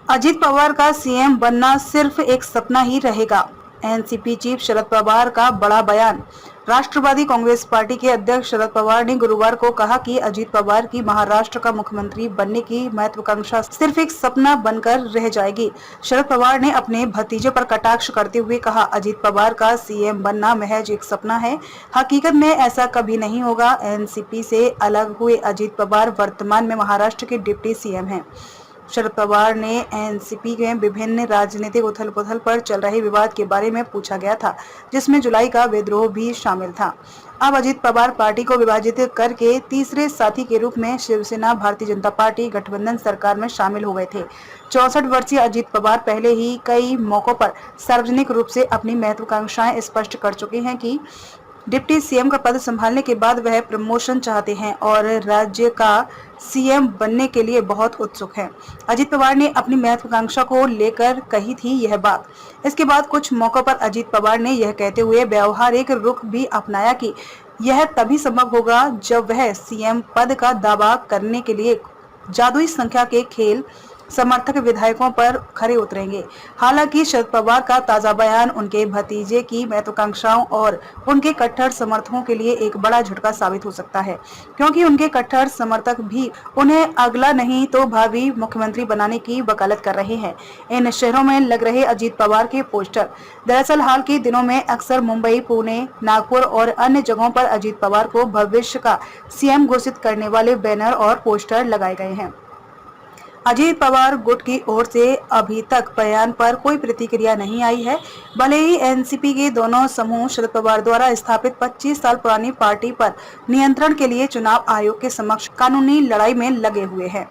अजित पवार का सीएम बनना सिर्फ एक सपना ही रहेगा। एनसीपी चीफ शरद पवार का बड़ा बयान। राष्ट्रवादी कांग्रेस पार्टी के अध्यक्ष शरद पवार ने गुरुवार को कहा कि अजित पवार की महाराष्ट्र का मुख्यमंत्री बनने की महत्वाकांक्षा सिर्फ एक सपना बनकर रह जाएगी। शरद पवार ने अपने भतीजे पर कटाक्ष करते हुए कहा, अजित पवार का सीएम बनना महज एक सपना है, हकीकत में ऐसा कभी नहीं होगा। एनसीपी से अलग हुए अजित पवार वर्तमान में महाराष्ट्र के डिप्टी सीएम हैं। शरद पवार ने एनसीपी के विभिन्न राजनीतिक उथल-पुथल पर चल रहे विवाद के बारे में पूछा गया था, जिसमें जुलाई का विद्रोह भी शामिल था। अब अजित पवार पार्टी को विभाजित करके तीसरे साथी के रूप में शिवसेना भारतीय जनता पार्टी गठबंधन सरकार में शामिल हो गए थे। 64 वर्षीय अजित पवार पहले ही कई मौकों पर सार्वजनिक रूप से अपनी महत्वाकांक्षाएं स्पष्ट कर चुके हैं कि डिप्टी सीएम का पद संभालने के बाद वह प्रमोशन चाहते हैं और राज्य का सीएम बनने के लिए बहुत उत्सुक हैं। अजित पवार ने अपनी महत्वाकांक्षा को लेकर कही थी यह बात। इसके बाद कुछ मौकों पर अजित पवार ने यह कहते हुए व्यवहारिक रुख भी अपनाया कि यह तभी संभव होगा जब वह सीएम पद का दावा करने के लिए जादुई संख्या के खेल समर्थक विधायकों पर खरे उतरेंगे। हालांकि शरद पवार का ताजा बयान उनके भतीजे की महत्वाकांक्षाओं और उनके कट्टर समर्थकों के लिए एक बड़ा झटका साबित हो सकता है, क्योंकि उनके कट्टर समर्थक भी उन्हें अगला नहीं तो भावी मुख्यमंत्री बनाने की वकालत कर रहे हैं। इन शहरों में लग रहे अजित पवार के पोस्टर दरअसल हाल के दिनों में अक्सर मुंबई, पुणे, नागपुर और अन्य जगहों पर अजित पवार को भविष्य का सीएम घोषित करने वाले बैनर और पोस्टर लगाए गए हैं। अजित पवार गुट की ओर से अभी तक बयान पर कोई प्रतिक्रिया नहीं आई है। भले ही एनसीपी के दोनों समूह शरद पवार द्वारा स्थापित 25 साल पुरानी पार्टी पर नियंत्रण के लिए चुनाव आयोग के समक्ष कानूनी लड़ाई में लगे हुए हैं।